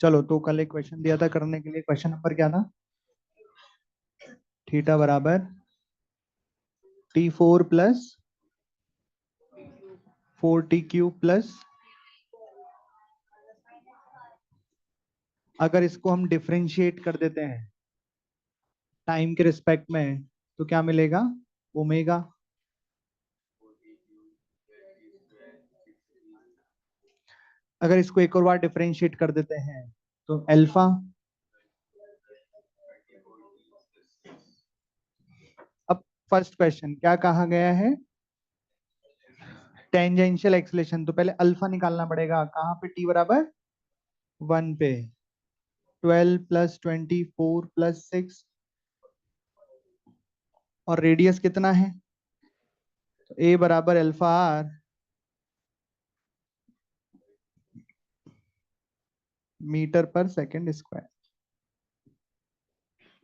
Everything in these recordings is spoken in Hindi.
चलो, तो कल एक क्वेश्चन दिया था करने के लिए। क्वेश्चन नंबर क्या था? थीटा बराबर T4 प्लस 4T³ प्लस, अगर इसको हम डिफरेंशिएट कर देते हैं टाइम के रिस्पेक्ट में तो क्या मिलेगा? ओमेगा। अगर इसको एक और बार डिफरेंशिएट कर देते हैं तो अल्फा। अब फर्स्ट क्वेश्चन क्या कहा गया है? Tangential acceleration. तो पहले अल्फा निकालना पड़ेगा। कहाँ पे? टी बराबर 1 पे। 12 प्लस 24 प्लस 6, और रेडियस कितना है? तो ए बराबर अल्फा आर मीटर पर सेकंड स्क्वायर।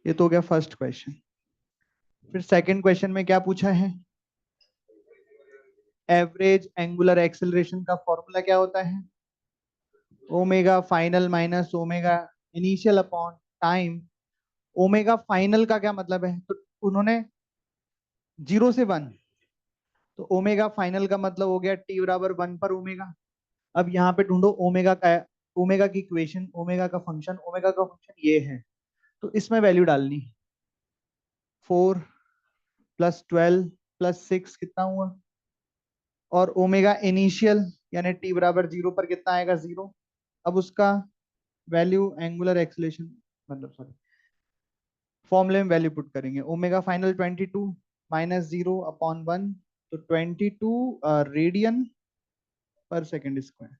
ये तो हो गया फर्स्ट क्वेश्चन। फिर सेकंड क्वेश्चन में क्या पूछा है? एवरेज एंगुलर एक्सेलरेशन का फॉर्मूला क्या होता है? Omega final minus omega initial upon time. Omega final का क्या मतलब है? तो उन्होंने 0 से 1, तो ओमेगा फाइनल का मतलब हो गया टी बराबर 1 पर ओमेगा। अब यहाँ पे ढूंढो ओमेगा का, ओमेगा की इक्वेशन, ओमेगा का फंक्शन। ओमेगा का फंक्शन ये है, तो इसमें वैल्यू डालनी। 4 प्लस 12 प्लस 6 कितना हुआ? और ओमेगा इनिशियल यानी टी बराबर 0 पर कितना आएगा? 0। अब उसका वैल्यू एंगुलर एक्सीलरेशन, मतलब सॉरी, फॉर्मूले में वैल्यू पुट करेंगे। ओमेगा फाइनल 22 माइनस 0/1, तो 22 रेडियन पर सेकेंड स्क्वायर।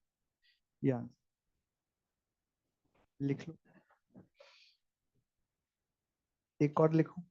या लिख लो, एक और लिखो।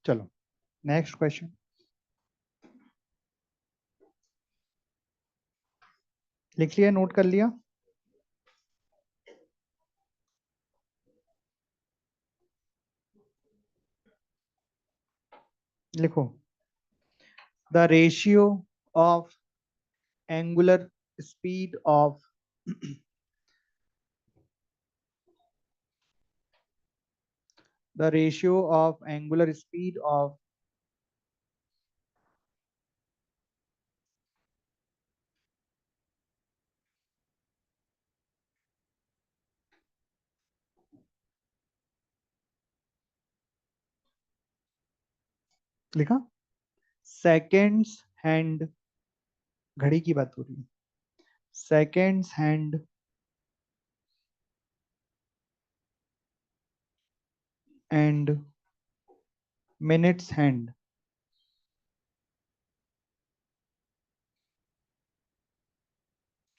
चलो नेक्स्ट क्वेश्चन लिख लिया, नोट कर लिया? लिखो, the ratio of angular speed of the ratio of angular speed of लिखा सेकेंड्स हैंड, घड़ी की बात हो रही है, seconds hand and minutes hand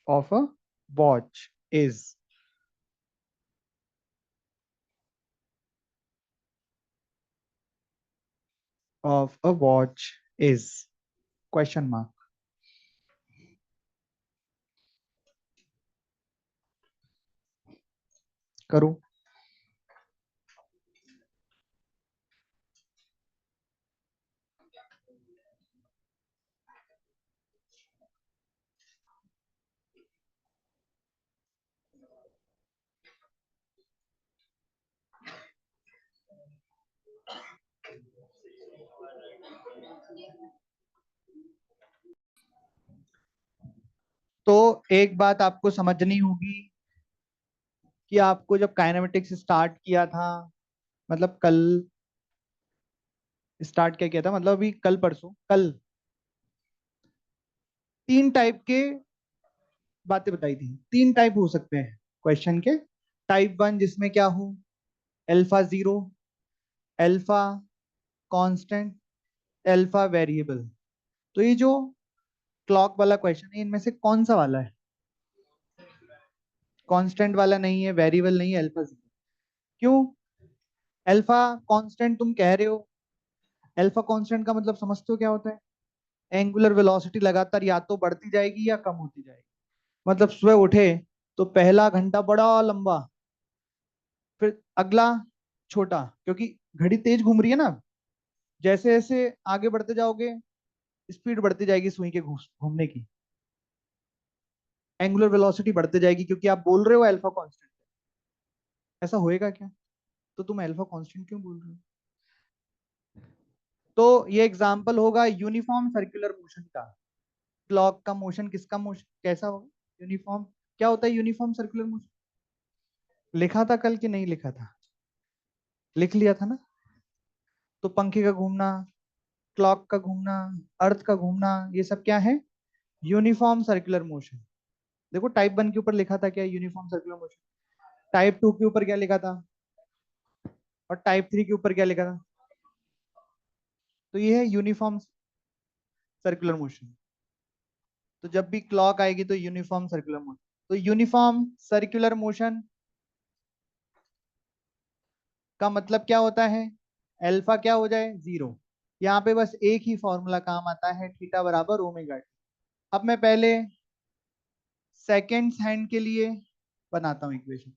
of a watch is of a watch is question mark। करो। तो एक बात आपको समझनी होगी कि आपको जब काइनेमेटिक्स स्टार्ट किया था, मतलब कल स्टार्ट क्या किया था, मतलब अभी कल परसों कल, तीन टाइप के बातें बताई थी। तीन टाइप हो सकते हैं क्वेश्चन के। टाइप वन जिसमें क्या हो, alpha zero, alpha constant, alpha variable. तो ये जो क्लॉक वाला क्वेश्चन है, इनमें से कौन सा वाला है? कांस्टेंट वाला नहीं है, वेरिएबल नहीं है, अल्फा जीरो। क्यों? अल्फा कांस्टेंट तुम कह रहे हो, अल्फा कांस्टेंट का मतलब समझते हो क्या होता है? एंगुलर वेलोसिटी लगातार या तो बढ़ती जाएगी या कम होती जाएगी। मतलब सुबह उठे तो पहला घंटा बड़ा लंबा, फिर अगला छोटा, क्योंकि घड़ी तेज घूम रही है ना। जैसे जैसे आगे बढ़ते जाओगे, स्पीड बढ़ती जाएगी सुई के घूमने की, एंगुलर वेलोसिटी बढ़ते जाएगी, क्योंकि आप बोल रहे हो अल्फा कांस्टेंट। ऐसा होएगा क्या? तो तुम अल्फा कांस्टेंट क्यों बोल रहे हो? तो ये एग्जांपल होगा यूनिफॉर्म सर्कुलर मोशन का। क्लॉक का मोशन किसका मोशन कैसा होगा? यूनिफॉर्म। क्या होता है यूनिफॉर्म सर्कुलर मोशन? लिखा था कल कि नहीं लिखा था? लिख लिया था ना। तो पंखे का घूमना, क्लॉक का घूमना, अर्थ का घूमना, ये सब क्या है? Uniform circular motion. देखो टाइप वन के ऊपर लिखा था क्या? Uniform circular motion. Type two के ऊपर क्या लिखा था? और टाइप थ्री के ऊपर क्या लिखा था? तो ये है यूनिफॉर्म सर्कुलर मोशन। तो जब भी क्लॉक आएगी तो यूनिफॉर्म सर्कुलर मोशन। तो यूनिफॉर्म सर्कुलर मोशन का मतलब क्या होता है? अल्फा क्या हो जाए? जीरो। यहाँ पे बस एक ही फॉर्मूला काम आता है, थीटा बराबर ओमेगा टी। अब मैं पहले सेकेंड हैंड के लिए बनाता हूँ इक्वेशन।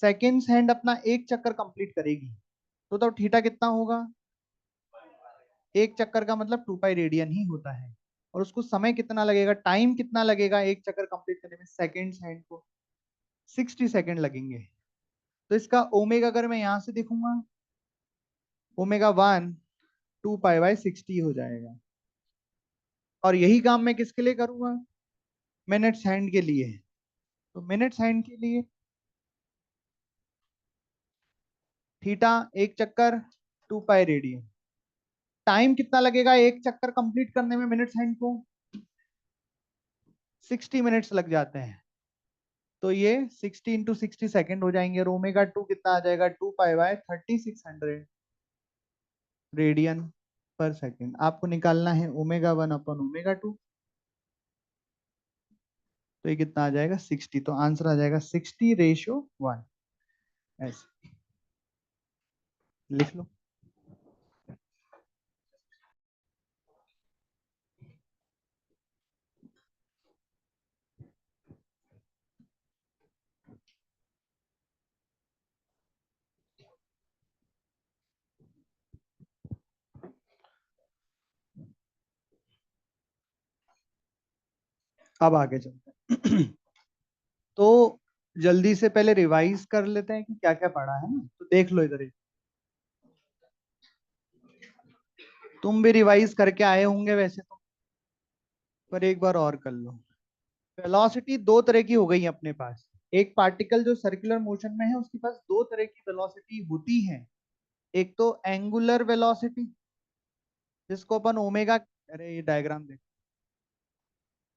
सेकेंड हैंड अपना एक चक्कर कंप्लीट करेगी, तो थीटा कितना होगा? एक चक्कर का मतलब 2 पाई रेडियन ही होता है। और उसको समय कितना लगेगा, टाइम कितना लगेगा एक चक्कर कंप्लीट करने में सेकेंड हैंड को? 60 सेकेंड लगेंगे। तो इसका ओमेगा अगर मैं यहां से देखूंगा, ओमेगा वन 2 पाई/60 हो जाएगा। और यही काम मैं किसके लिए करूंगा? मिनट्स हैंड के लिए। तो मिनट्स हैंड के लिए थीटा एक चक्कर 2 पाई रेडियन। टाइम कितना लगेगा एक चक्कर कंप्लीट करने में मिनट्स हैंड को? 60 मिनट्स लग जाते हैं। तो ये 60 × 60 सेकेंड हो जाएंगे। और ओमेगा टू कितना आ जाएगा? 2 पाई/3600 रेडियन पर सेकेंड। आपको निकालना है ओमेगा वन अपन ओमेगा टू। तो ये कितना आ जाएगा? 60। तो आंसर आ जाएगा 60:1। ऐसे लिख लो। अब आगे चलते हैं। तो जल्दी से पहले रिवाइज कर लेते हैं कि क्या क्या पढ़ा है ना। तो देख लो इधर ही। तुम भी रिवाइज करके आए होंगे वैसे तो, पर एक बार और कर लो। वेलोसिटी दो तरह की हो गई अपने पास। एक पार्टिकल जो सर्कुलर मोशन में है उसके पास दो तरह की वेलोसिटी होती है। एक तो एंगुलर वेलोसिटी, जिसको अपन ओमेगा, अरे ये डायग्राम देख।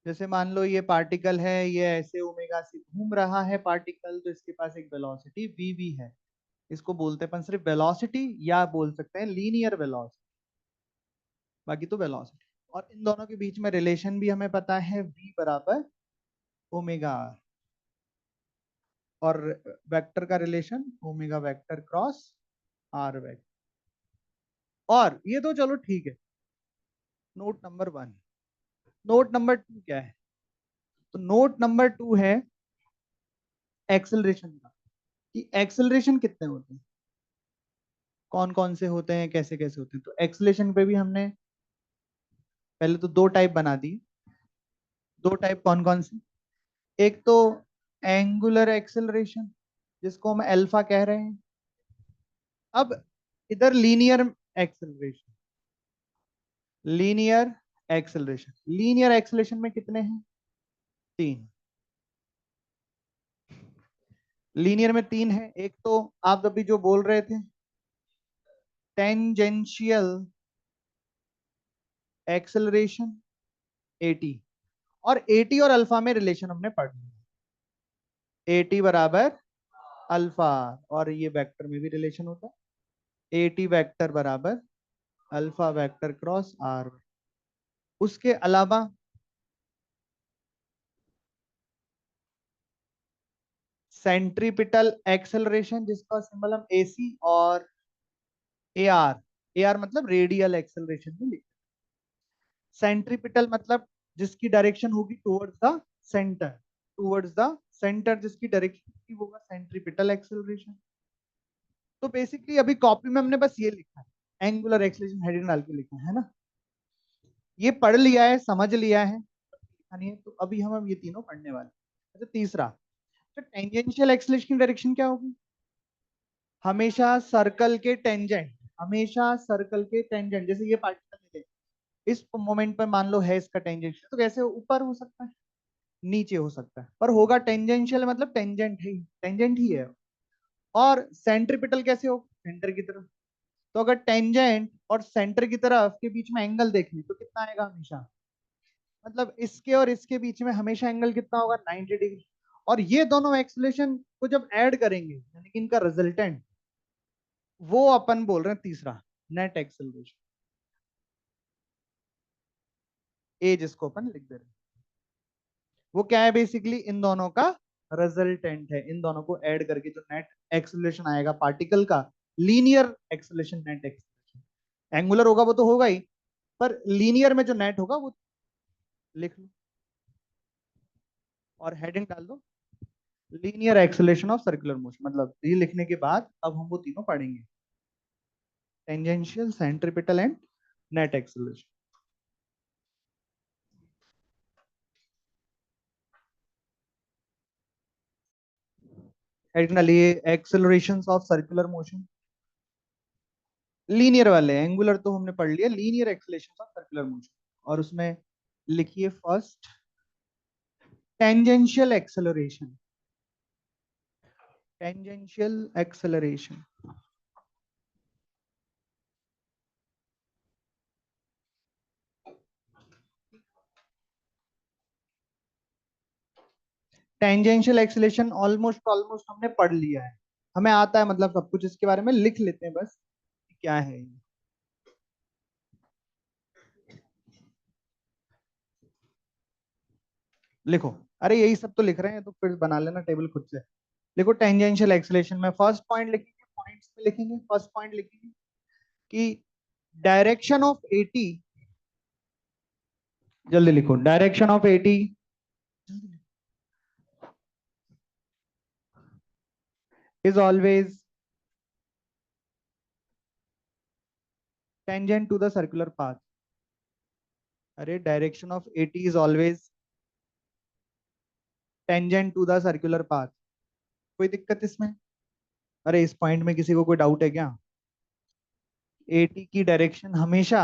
जैसे मान लो ये पार्टिकल है, ये ऐसे ओमेगा से घूम रहा है पार्टिकल, तो इसके पास एक वेलोसिटी वी भी है। इसको बोलते हैं अपन सिर्फ वेलोसिटी, या बोल सकते हैं लीनियर वेलोसिटी। बाकी तो वेलोसिटी। और इन दोनों के बीच में रिलेशन भी हमें पता है, v बराबर ओमेगा आर। और वेक्टर का relation omega vector cross R vector. और ये तो चलो ठीक है, note number one. Note number two क्या है? तो नोट नंबर टू है एक्सेलरेशन का, कि एक्सेलरेशन कितने होते हैं, कौन कौन से होते हैं, कैसे कैसे होते हैं। तो एक्सेलरेशन पे भी हमने पहले तो दो टाइप बना दी। दो टाइप कौन कौन से? एक तो एंगुलर एक्सेलरेशन, जिसको हम अल्फा कह रहे हैं। अब इधर linear acceleration. Linear acceleration, linear acceleration में कितने हैं? 3। लीनियर में 3 है। एक तो आप अभी जो बोल रहे थे टेंजेंशियल एक्सेलरेशन एटी, और एटी और अल्फा में रिलेशन हमने पढ़ लिया। एटी बराबर अल्फा, और ये वेक्टर में भी रिलेशन होता है, एटी वेक्टर बराबर अल्फा वेक्टर क्रॉस आर। उसके अलावा सेंट्रीपिटल एक्सेलरेशन, जिसका सिंबल हम एसी और एआर, एआर मतलब रेडियल एक्सेलरेशन में लिखते हैं। सेंट्रीपिटल मतलब जिसकी डायरेक्शन होगी towards the centre, towards the centre जिसकी डायरेक्शन होगी वो होगा सेंट्रीपिटल एक्सेलरेशन। तो बेसिकली अभी कॉपी में हमने बस ये लिखा है, एंगुलर एक्सेलरेशन हेडिंग डाल के लिखा है ना। ये पढ़ लिया है, समझ लिया है, लिखा नहीं है, तो अभी हम ये तीनों पढ़ने वाले हैं। अच्छा, तीसरा, तो टेंजेंशियल एक्सेलरेशन की डायरेक्शन क्या होगी? हमेशा सर्कल के टेंजेंट, हमेशा सर्कल के टेंजेंट। जैसे ये पार्टिकल मिले, इस मोमेंट पर मान लो है इसका टेंजेंशियल, तो कैसे ऊपर हो सकता है, नीचे हो सकता है, पर होगा टेंजेंशियल, मतलब टेंजेंट है, टेंजेंट ही है। और सेंट्रीपिटल कैसे हो? सेंटर की तरफ। तो अगर टेंजेंट और सेंटर की तरफ के बीच में एंगल देख ली तो कितना आएगा हमेशा, मतलब इसके और इसके बीच में हमेशा एंगल कितना होगा? 90 डिग्री। और ये दोनों एक्सेलरेशन को जब ऐड करेंगे, यानी कि इनका रिजल्टेंट, वो अपन बोल रहे हैं तीसरा, नेट एक्सेलरेशन, ए जिसको अपन लिख दे रहे हैं। वो क्या है? बेसिकली इन दोनों का रिजल्टेंट है, इन दोनों को ऐड करके जो नेट एक्सेलरेशन आएगा पार्टिकल का, linear acceleration, net acceleration. Angular होगा वो तो होगा ही, पर लीनियर में जो नेट होगा वो लिख लो और हेडिंग डाल दो, linear acceleration of circular motion. मतलब ये लिखने के बाद अब हम वो तीनों पढ़ेंगे, tangential, centripetal and net acceleration. Heading डालिए, एक्सेलरेशंस ऑफ सर्कुलर मोशन। लीनियर वाले, एंगुलर तो हमने पढ़ लिया, linear acceleration of circular motion. और उसमें लिखिए first, tangential acceleration, tangential acceleration. Tangential acceleration almost almost हमने पढ़ लिया है, हमें आता है, मतलब सब कुछ इसके बारे में लिख लेते हैं बस, क्या है ये। लिखो, अरे यही सब तो लिख रहे हैं तो फिर बना लेना टेबल खुद से। देखो टेंजेंशियल एक्सेलरेशन में फर्स्ट पॉइंट लिखेंगे, पॉइंट्स में लिखेंगे, फर्स्ट पॉइंट लिखेंगे कि डायरेक्शन ऑफ एटी, जल्दी लिखो, direction of AT is always tangent to the circular path. अरे direction of AT is always tangent to the circular path. कोई दिक्कत इसमें? अरे इस पॉइंट में किसी को कोई डाउट है क्या? एटी की डायरेक्शन हमेशा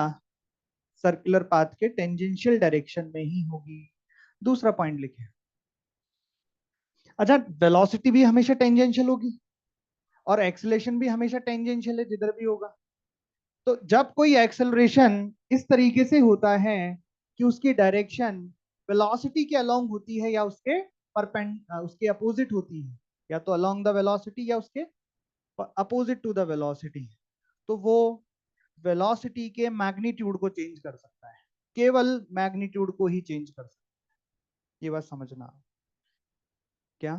सर्कुलर पाथ के टेंजेंशियल डायरेक्शन में ही होगी। दूसरा पॉइंट लिखे, अच्छा वेलोसिटी भी हमेशा टेंजेंशियल होगी और एक्सेलरेशन भी हमेशा टेंजेंशियल है जिधर भी होगा। तो जब कोई एक्सेलरेशन इस तरीके से होता है कि उसकी डायरेक्शन वेलोसिटी के अलोंग होती है या उसके उसके अपोजिट होती है, या तो अलोंग द वेलोसिटी या उसके अपोजिट टू द वेलोसिटी, तो वो वेलोसिटी के मैग्नीट्यूड को चेंज कर सकता है, केवल मैग्नीट्यूड को ही चेंज कर सकता है। ये बात समझना। क्या?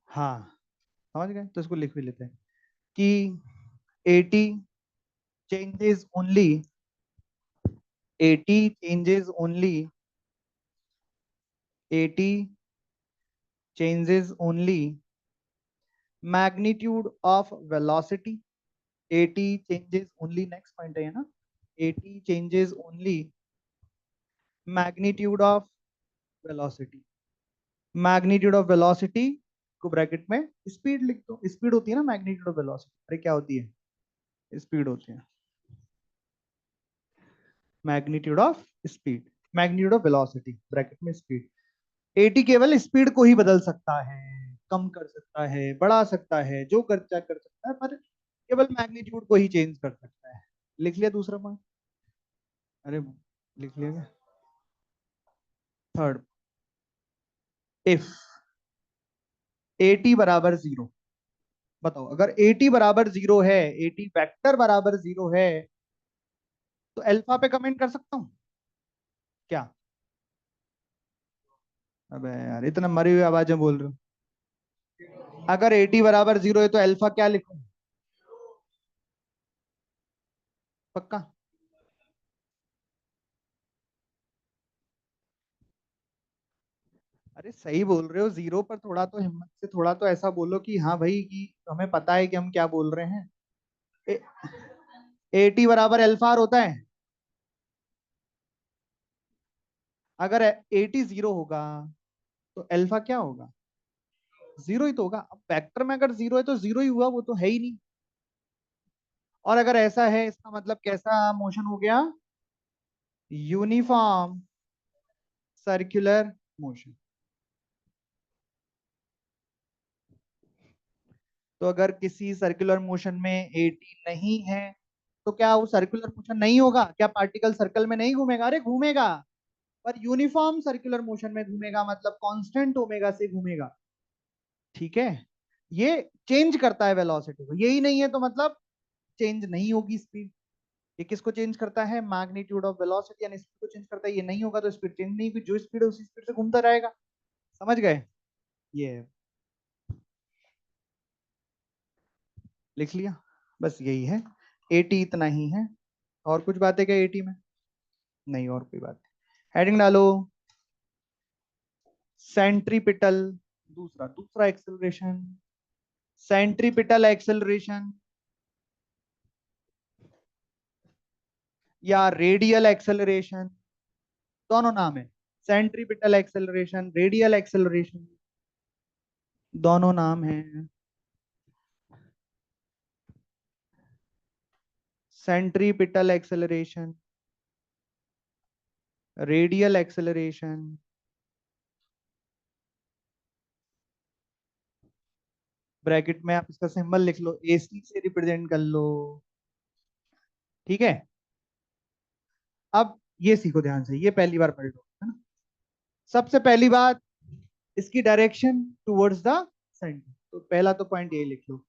हाँ, समझ गए, तो इसको लिख भी लेते हैं कि eighty changes only, AT changes only, AT changes only magnitude of velocity, AT changes only, next point है ना, AT changes only magnitude of velocity, magnitude of velocity को ब्रैकेट में स्पीड लिख दो, स्पीड होती है ना मैग्नीट्यूड ऑफ वेलोसिटी। अरे क्या होती है? स्पीड होती है, magnitude of speed, magnitude of velocity bracket में स्पीड। एटी केवल स्पीड को ही बदल सकता है, कम कर सकता है, बढ़ा सकता है, जो कर सकता है, पर केवल मैग्नीट्यूड को ही चेंज कर सकता है। लिख लिया दूसरा पॉइंट? अरे लिख लिया क्या? थर्ड, इफ एटी बराबर जीरो, बताओ अगर एटी बराबर जीरो है, एटी वेक्टर बराबर जीरो है, तो अल्फा पे कमेंट कर सकता हूं क्या? अबे यार इतना मरी हुई आवाज में बोल रहे हो। अगर एटी बराबर जीरो है तो अल्फा क्या लिखूं? पक्का? अरे सही बोल रहे हो, जीरो पर थोड़ा तो हिम्मत से, थोड़ा तो ऐसा बोलो कि हाँ भाई कि हमें पता है कि हम क्या बोल रहे हैं। एटी बराबर अल्फा होता है। अगर एटी जीरो होगा तो अल्फा क्या होगा? जीरो ही तो होगा। अब वेक्टर में अगर जीरो है तो जीरो ही हुआ, वो तो है ही नहीं। और अगर ऐसा है, इसका मतलब कैसा मोशन हो गया? Uniform circular motion. तो अगर किसी सर्कुलर मोशन में एटी नहीं है, तो क्या वो सर्कुलर मोशन नहीं होगा? क्या पार्टिकल सर्कल में नहीं घूमेगा? अरे घूमेगा, पर यूनिफॉर्म सर्कुलर मोशन में घूमेगा, मतलब कांस्टेंट ओमेगा से घूमेगा। ठीक है, ये चेंज करता है वेलोसिटी को, यही नहीं है तो मतलब चेंज नहीं होगी स्पीड। ये किसको चेंज करता है? मैग्नीट्यूड ऑफ वेलोसिटी, यानी स्पीड को चेंज करता है। ये नहीं होगा तो स्पीड चेंज नहीं होगी, जो स्पीड है उसी स्पीड से घूमता रहेगा। समझ गए? ये लिख लिया, बस यही है। एटी इतना ही है। और कुछ बातें क्या एटी में? नहीं और कोई बात। हेडिंग डालो, सेंट्रीपिटल, दूसरा दूसरा एक्सेलरेशन, सेंट्रीपिटल एक्सेलरेशन या रेडियल एक्सेलरेशन, दोनों नाम है। सेंट्रीपिटल एक्सेलरेशन, रेडियल एक्सेलरेशन, दोनों नाम है। Centripetal acceleration, radial acceleration. Bracket में आप इसका सिंबल लिख लो, एसी से रिप्रेजेंट कर लो। ठीक है, अब ये सीखो ध्यान से, ये पहली बार पढ़ लो, है ना? सबसे पहली बात, इसकी डायरेक्शन टुवर्ड्स द सेंटर। तो पहला तो पॉइंट ये लिख लो,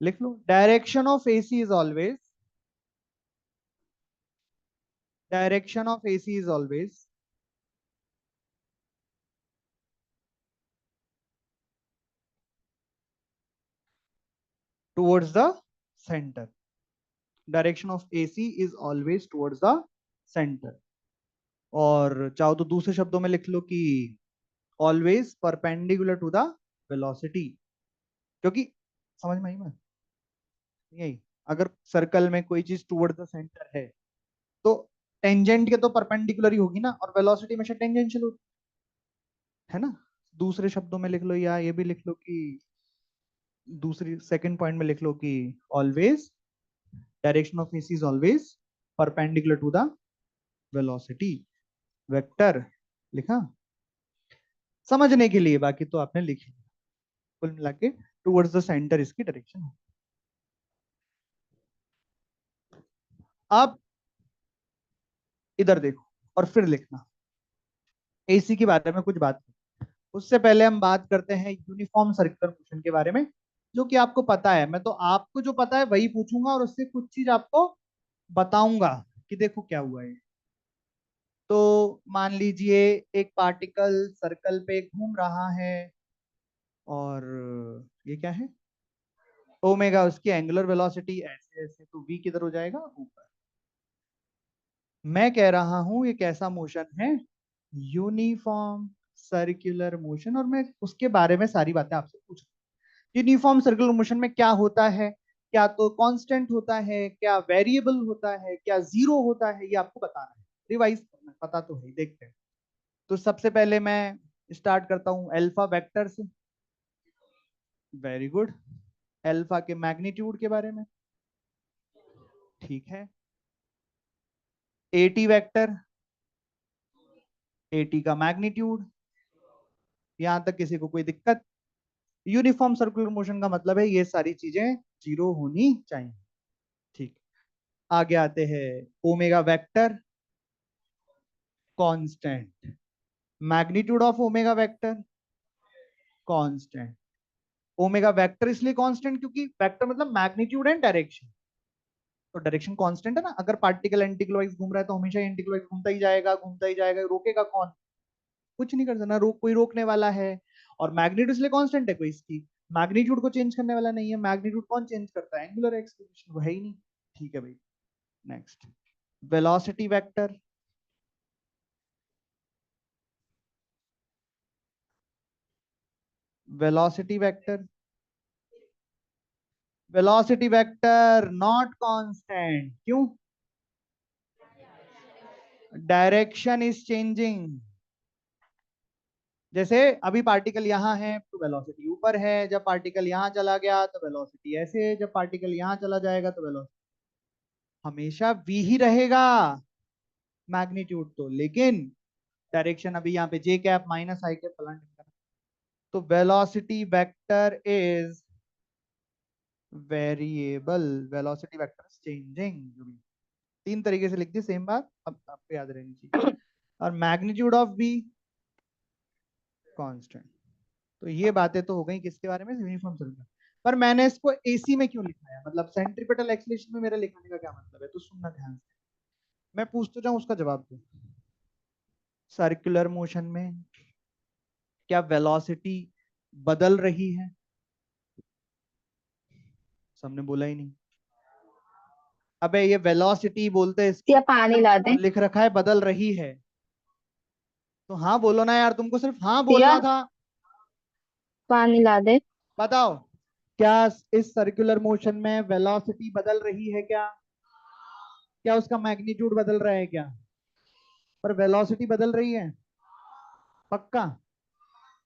लिख लो, direction of AC is always, direction of AC is always towards the centre. Direction of AC is always towards the centre. और चाहो तो दूसरे शब्दों में लिख लो कि always perpendicular to the velocity. क्योंकि समझ में आई बात? यही, अगर सर्कल में कोई चीज टुवर्ड्स द सेंटर है तो टेंजेंट के तो परपेंडिकुलर ही होगी ना, और वेलोसिटी हमेशा टेंजेंशियल होती है ना। दूसरे शब्दों में लिख लो, या ये भी लिख लो कि दूसरी सेकंड पॉइंट में लिख लो कि always direction of AC is always perpendicular to the velocity vector. लिखा समझने के लिए, बाकी तो आपने लिख लिया। कुल मिला के टुवर्ड्स द सेंटर इसकी डायरेक्शन है। अब इधर देखो और फिर लिखना, एसी के बारे में कुछ बात। उससे पहले हम बात करते हैं यूनिफॉर्म सर्कुलर मोशन के बारे में, जो कि आपको पता है। मैं तो आपको जो पता है वही पूछूंगा और उससे कुछ चीज आपको बताऊंगा कि देखो क्या हुआ है। तो मान लीजिए एक पार्टिकल सर्कल पे घूम रहा है, और ये क्या है? ओमेगा उसकी एंगुलर वेलोसिटी, ऐसे ऐसे तो वी किधर हो जाएगा? ऊपर। मैं कह रहा हूं ये कैसा मोशन है? Uniform circular motion. और मैं उसके बारे में सारी बातें आपसे पूछ, यूनिफॉर्म सर्कुलर मोशन में क्या होता है, क्या तो कांस्टेंट होता है, क्या वेरिएबल होता है, क्या जीरो होता है, ये आपको बताना है। रिवाइज करना है, पता तो है, देखते हैं। तो सबसे पहले मैं स्टार्ट करता हूं अल्फा वेक्टर से। Very good. अल्फा के मैग्नीट्यूड के बारे में, ठीक है, एटी वेक्टर, एटी का मैग्नीट्यूड, यहां तक किसी को कोई दिक्कत? यूनिफॉर्म सर्कुलर मोशन का मतलब है ये सारी चीजें जीरो होनी चाहिए। ठीक, आगे आते हैं, omega vector constant, magnitude of omega vector constant. Omega vector इसलिए कांस्टेंट क्योंकि वेक्टर मतलब मैग्नीट्यूड एंड डायरेक्शन, तो डायरेक्शन कांस्टेंट है ना। अगर पार्टिकल एंटी क्लॉकवाइज घूम रहा है तो हमेशा एंटी क्लॉकवाइज घूमता ही जाएगा, घूमता ही जाएगा, रोकेगा कौन? कुछ नहीं कर सकता, कोई रोकने वाला है। और मैग्नीट्यूड इसलिए कांस्टेंट है, कोई इसकी मैग्नीट्यूड को चेंज करने वाला नहीं है। मैग्नीट्यूड कौन चेंज करता है? एंगुलर एक्सेलरेशन, वो है ही नहीं। ठीक है भाई, next, velocity vector, velocity vector, velocity vector not constant, क्यों? Direction is changing. जैसे अभी पार्टिकल यहां है तो वेलोसिटी ऊपर है, जब पार्टिकल यहां चला गया तो वेलोसिटी ऐसे है, जब पार्टिकल यहां चला जाएगा तो वेलोसिटी हमेशा v ही रहेगा, मैग्नीट्यूड तो। लेकिन डायरेक्शन अभी यहाँ पे जे कैप माइनस आई कैप प्लांट, तो velocity vector is variable, velocity vector is changing. तीन तरीके से लिख दी सेम बात, अब आपको याद रहनी चाहिए। और मैग्नीट्यूड ऑफ बी कांस्टेंट। तो ये बातें तो हो गई किसके बारे में? Uniform circular. पर मैंने इसको एसी में क्यों लिखा है, मतलब सेंट्रीपिटल एक्सीलरेशन में मेरा लिखने का क्या मतलब है, तो सुनना ध्यान से। मैं पूछ तो जाऊं, उसका जवाब दो। सर्कुलर मोशन में क्या वेलोसिटी बदल रही है? सबने बोला ही नहीं। अबे ये वेलोसिटी बोलते हैं, या पानी ला दे। लिख रखा है बदल रही है, तो हाँ बोलो ना यार, तुमको सिर्फ हाँ या बोलना था। पानी ला दे। बताओ, क्या इस सर्कुलर मोशन में वेलोसिटी बदल रही है क्या? क्या उसका मैग्नीट्यूड बदल रहा है क्या? पर वेलोसिटी बदल रही है, पक्का?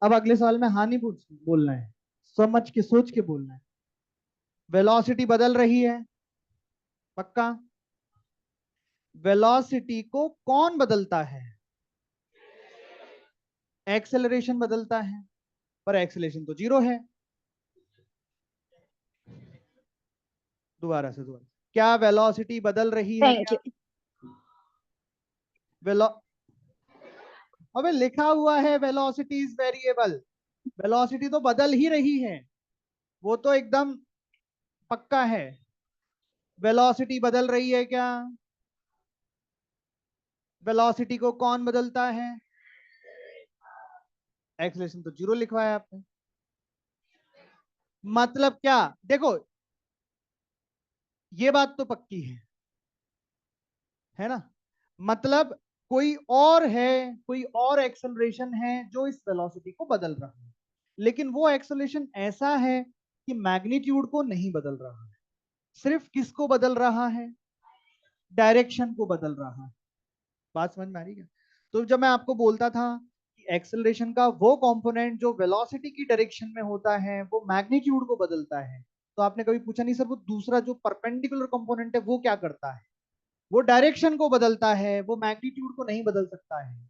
अब अगले सवाल में हाँ नहीं पूछ बोलना है, समझ के सोच के बोलना है। वेलोसिटी बदल रही है, पक्का? वेलोसिटी को कौन बदलता है? एक्सेलरेशन बदलता है, पर एक्सेलरेशन तो जीरो है। दोबारा, क्या वेलोसिटी बदल रही है थैंक क्या? यू। वेलो अबे लिखा हुआ है वेलोसिटी इज वेरिएबल, वेलोसिटी तो बदल ही रही है, वो तो एकदम पक्का है। वेलोसिटी बदल रही है क्या? वेलोसिटी को कौन बदलता है? एक्सेलरेशन तो जीरो लिखवाया आपने। मतलब क्या? देखो, ये बात तो पक्की है ना? मतलब कोई और है, कोई और एक्सेलरेशन है जो इस वेलोसिटी को बदल रहा है, लेकिन वो एक्सेलरेशन ऐसा है कि मैग्नीट्यूड को नहीं बदल रहा है। सिर्फ किसको बदल रहा है? डायरेक्शन को बदल रहा है। बात समझ में आ रही है? तो जब मैं आपको बोलता था कि एक्सेलरेशन का वो कंपोनेंट जो वेलोसिटी की डायरेक्शन में होता है वो मैग्नीट्यूड को बदलता है, तो आपने कभी पूछा नहीं सर वो दूसरा जो परपेंडिकुलर कंपोनेंट है वो क्या करता है? वो डायरेक्शन को बदलता है, वो मैग्नीट्यूड को नहीं बदल सकता है।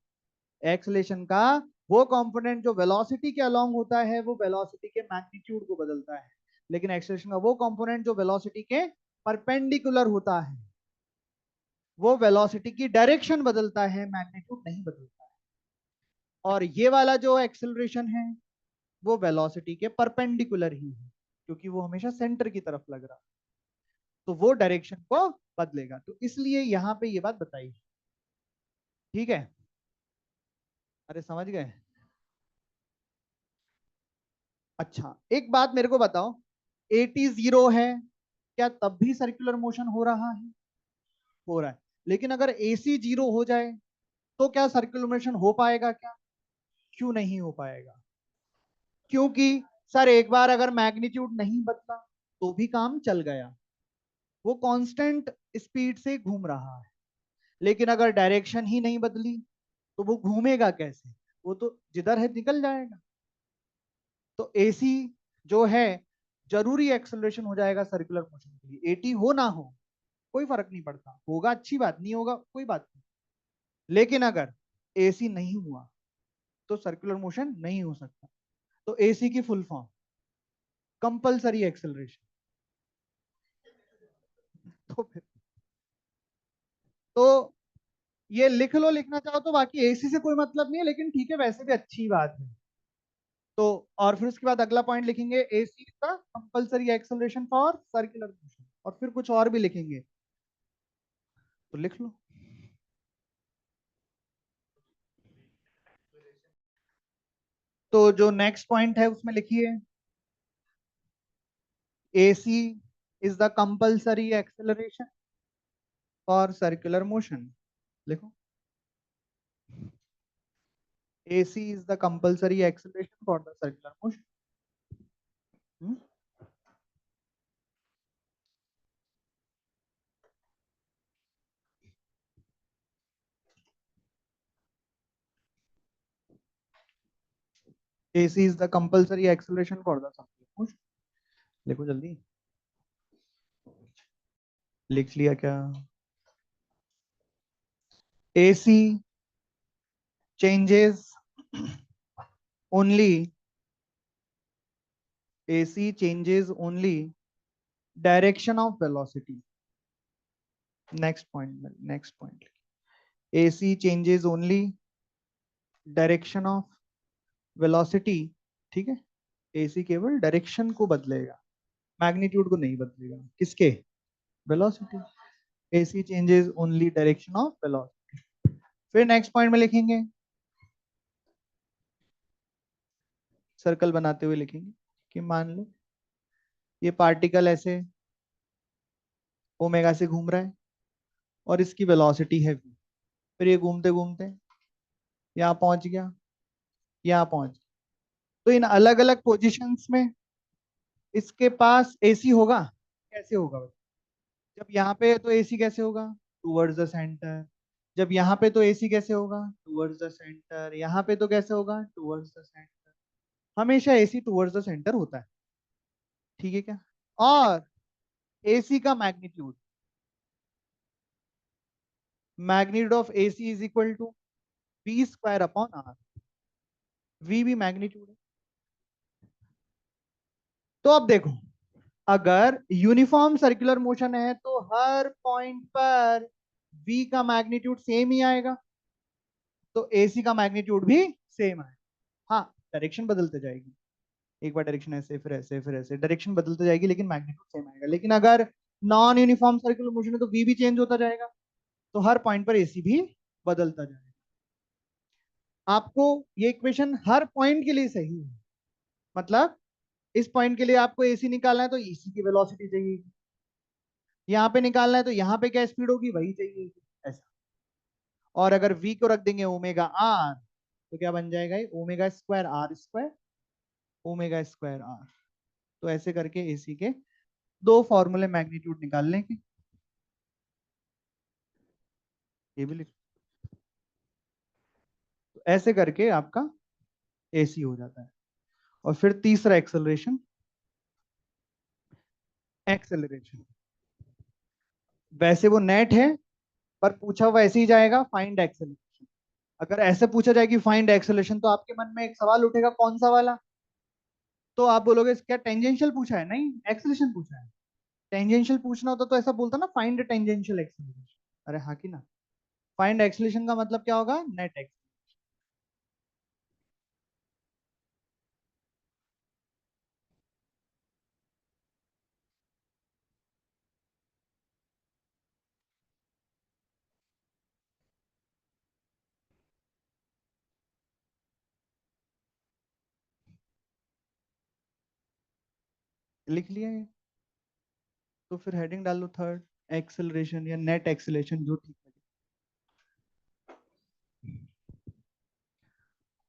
एक्सेलरेशन का वो कंपोनेंट जो वेलोसिटी के अलोंग होता है वो वेलोसिटी के मैग्नीट्यूड को बदलता है, लेकिन एक्सेलरेशन का वो कंपोनेंट जो वेलोसिटी के परपेंडिकुलर होता है वो वेलोसिटी की डायरेक्शन बदलता है, मैग्नीट्यूड नहीं बदलता है। और ये वाला जो एक्सेलरेशन है वो वेलोसिटी के परपेंडिकुलर ही है, क्योंकि वो हमेशा सेंटर की तरफ लग रहा है, तो वो डायरेक्शन को बदलेगा। तो इसलिए यहां पे ये बात बताई। ठीक है, अरे समझ गए? अच्छा, एक बात मेरे को बताओ, एटी जीरो है, क्या तब भी सर्कुलर मोशन हो रहा है? हो रहा है। लेकिन अगर एसी जीरो हो जाए तो क्या सर्कुलर मोशन हो पाएगा क्या? क्यों नहीं हो पाएगा? क्योंकि सर एक बार अगर मैग्नीट्यूड नहीं बदला तो भी काम चल गया, वो कांस्टेंट स्पीड से घूम रहा है। लेकिन अगर डायरेक्शन ही नहीं बदली तो वो घूमेगा कैसे? वो तो जिधर है निकल जाएगा। तो एसी जो है, जरूरी एक्सेलरेशन हो जाएगा सर्कुलर मोशन के लिए, एटी हो ना हो, कोई फर्क नहीं पड़ता, होगा अच्छी बात, नहीं होगा कोई बात नहीं। लेकिन अगर एसी नहीं हुआ तो सर्कुलर मोशन नहीं हो सकता। तो एसी की फुल फॉर्म कंपलसरी एक्सेलरेशन। तो फिर तो ये लिख लो, लिखना चाहो तो, बाकी एसी से कोई मतलब नहीं है, लेकिन ठीक है वैसे भी अच्छी बात है। तो और फिर उसके बाद अगला पॉइंट लिखेंगे, एसी का compulsory acceleration for circular motion, और फिर कुछ और भी लिखेंगे, तो लिख लो। तो जो नेक्स्ट पॉइंट है उसमें लिखिए, AC is the compulsory acceleration for circular motion. लिखो, AC is the compulsory acceleration for the circular motion. Hmm? AC is the compulsory acceleration for the circular motion. लिखो जल्दी, लिख लिया क्या? AC changes only, AC changes only direction of velocity. Next point, next point. AC changes only direction of velocity. ठीक है, AC केवल डायरेक्शन को बदलेगा, मैग्नीट्यूड को नहीं बदलेगा। किसके? Velocity. AC changes only direction of velocity। फिर नेक्स्ट पॉइंट में लिखेंगे, सर्कल बनाते हुए लिखेंगे कि मान लो ये पार्टिकल ऐसे ओमेगा से घूम रहा है और इसकी वेलोसिटी है v। फिर ये घूमते घूमते यहाँ पहुंच गया, यहाँ पहुंच गया। तो इन अलग अलग पोजीशंस में इसके पास एसी होगा। कैसे होगा? जब यहाँ पे है तो एसी कैसे होगा? Towards the centre. जब यहाँ पे तो एसी कैसे होगा? Towards the centre. यहाँ पे तो कैसे होगा? Towards the centre. हमेशा एसी टूवर्ड्स द सेंटर होता है, ठीक है क्या? और एसी का magnitude, magnitude of AC is equal to V square upon R. V भी मैग्नीट्यूड है। तो अब देखो, अगर यूनिफॉर्म सर्कुलर मोशन है तो हर पॉइंट पर वी का मैग्नीट्यूड सेम ही आएगा, तो एसी का मैग्नीट्यूड भी सेम आएगा। हाँ, डायरेक्शन बदलते जाएगी, एक बार डायरेक्शन ऐसे फिर ऐसे फिर ऐसे, डायरेक्शन बदलते जाएगी लेकिन मैग्नीट्यूड सेम आएगा। लेकिन अगर नॉन यूनिफॉर्म सर्कुलर मोशन है तो वी भी चेंज होता जाएगा, तो हर पॉइंट पर एसी भी बदलता जाएगा। आपको ये इक्वेशन हर पॉइंट के लिए सही है, मतलब इस पॉइंट के लिए आपको एसी निकालना है तो एसी की वेलोसिटी चाहिए, यहाँ पे निकालना है तो यहाँ पे क्या स्पीड होगी वही चाहिए, ऐसा। और अगर v को रख देंगे ओमेगा आर, तो क्या बन जाएगा? Omega square R square, omega square R. तो ऐसे करके एसी के दो फॉर्मूले मैग्नीट्यूड निकाल लेंगे, ये भी लिख। तो ऐसे करके आपका एसी हो जाता है। और फिर तीसरा एक्सेलरेशन, एक्सेलरेशन वैसे वो नेट है, पर पूछा हुआ ऐसे ही जाएगा, फाइंड एक्सेलरेशन। अगर ऐसे पूछा जाए कि फाइंड एक्सेलरेशन, तो आपके मन में एक सवाल उठेगा, कौन सा वाला? तो आप बोलोगे क्या टेंजेंशियल पूछा है? नहीं, एक्सेलरेशन पूछा है। टेंजेंशियल पूछना होता तो ऐसा बोलता ना, फाइंड टेंजेंशियल एक्सेलरेशन। अरे हाँ कि ना? फाइंड एक्सेलरेशन का मतलब क्या होगा? Net acceleration. लिख लिया है? तो फिर हेडिंग डाल लो थर्ड, एक्सेलरेशन या नेट एक्सेलरेशन, जो ठीक है।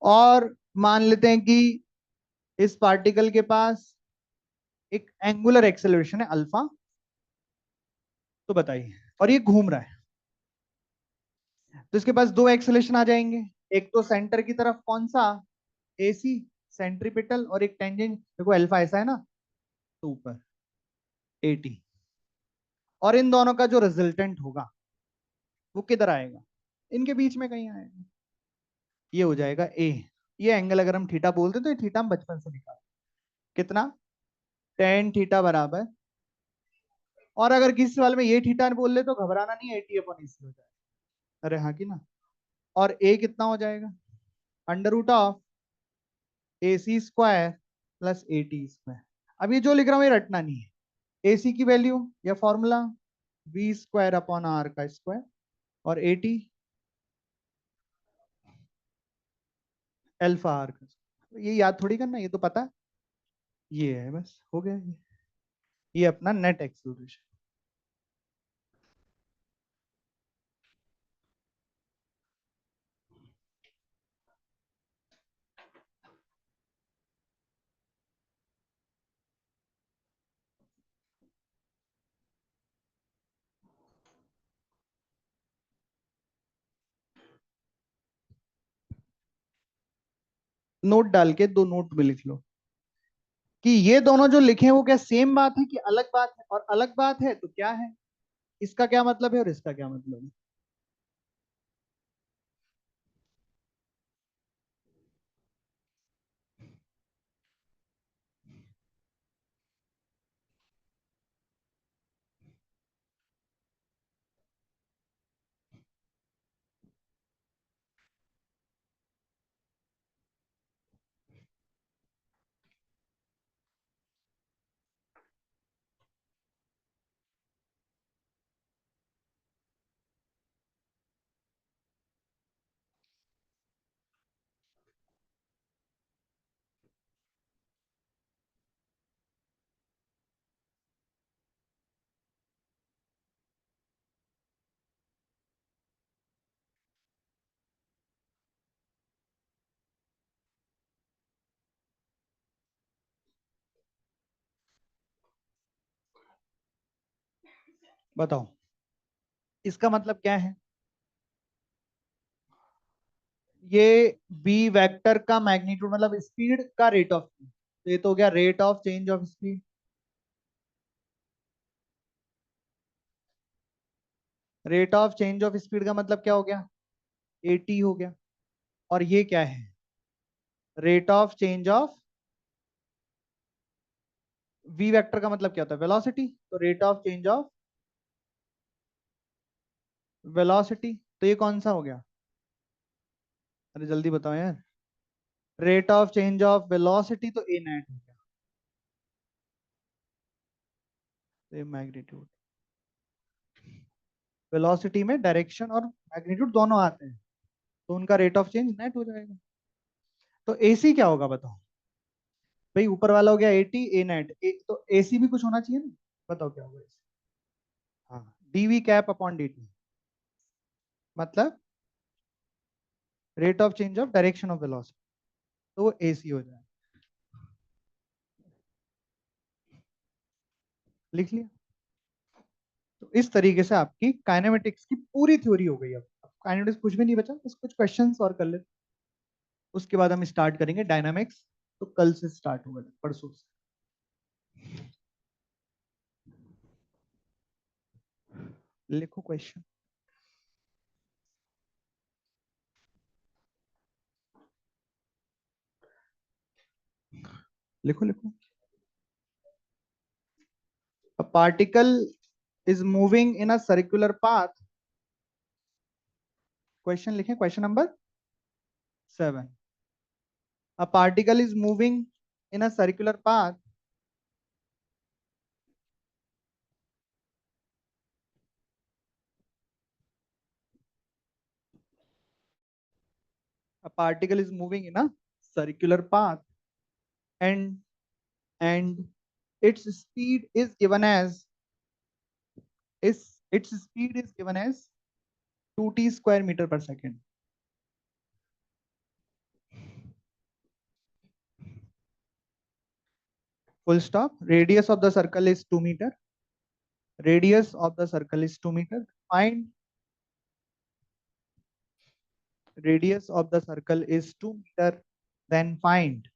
और मान लेते हैं कि इस पार्टिकल के पास एक एंगुलर एक्सेलरेशन है अल्फा, तो बताइए, और ये घूम रहा है, तो इसके पास दो एक्सेलरेशन आ जाएंगे। एक तो सेंटर की तरफ कौन सा? एसी, सेंट्रीपिटल, और एक टेंजेंट। देखो अल्फा ऐसा है ना, तो ऊपर 80। और इन दोनों का जो रिजल्टेंट होगा वो किधर आएगा, इनके बीच में कहीं आएगा, ये हो जाएगा ए। ये एंगल अगर हम थीटा बोलते तो ये थीटा हम बचपन से निकाल, कितना, टेन थीटा बराबर, और अगर किसी सवाल में ये थीटा बोल ले तो घबराना नहीं, 80/AC हो जाएगा। अरे हाँ कि ना। और ए कितना हो जाएगा, √ऑफ AC² प्लस AT²। अब ये जो लिख रहा हूँ ये रटना नहीं है। AC की वैल्यू या फॉर्मूला V²/R का स्क्वायर, और AT अल्फा R का। ये याद थोड़ी करना, ये तो पता है, ये है बस, हो गया ये अपना नेट एक्सेलरेशन। नोट डाल के दो नोट में लिख लो कि ये दोनों जो लिखे हैं वो क्या सेम बात है कि अलग बात है, और अलग बात है तो क्या है, इसका क्या मतलब है और इसका क्या मतलब है। बताओ इसका मतलब क्या है। ये बी वेक्टर का मैग्नीट्यूड मतलब स्पीड का रेट ऑफ, तो ये तो हो गया rate of change of speed. Rate of change of speed का मतलब क्या हो गया, AT हो गया। और ये क्या है, rate of change of, V vector का मतलब क्या होता है, वेलोसिटी, तो rate of change of velocity, तो ये कौन सा हो गया, अरे जल्दी बताओ यार, rate of change of velocity तो ए नेट हो गया, तो ये मैग्नीट्यूड, वेलोसिटी में डायरेक्शन और मैग्नीट्यूड दोनों आते हैं, तो उनका रेट ऑफ चेंज नेट हो जाएगा। तो AC क्या होगा बताओ, भाई ऊपर वाला हो गया AT, ए नेट, तो AC भी कुछ होना चाहिए ना, बताओ क्या होगा AC? हाँ, dV cap/dt, मतलब rate of change of direction of velocity, तो वो AC हो जाएगा। लिख लिया। तो इस तरीके से आपकी काइनेमेटिक्स की पूरी थ्योरी हो गई। अब काइनेमेटिक्स कुछ भी नहीं बचा, बस कुछ क्वेश्चंस और कर लेते, उसके बाद हम स्टार्ट करेंगे डायनामिक्स, तो कल से स्टार्ट होगा, परसों से। लिखो क्वेश्चन, लिखो लिखो। A particle is moving in a circular path, question लिखें, question number 7। A particle is moving in a circular path a particle is moving in a circular path, and and its speed is given as, its speed is given as 2t square meter per second. Full stop. Radius of the circle is 2 meter. Radius of the circle is 2 meter. Find radius of the circle is 2 meter. Then find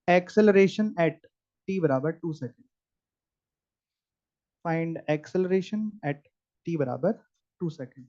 acceleration at t बराबर 2 second. Find acceleration at t बराबर 2 सेकेंड।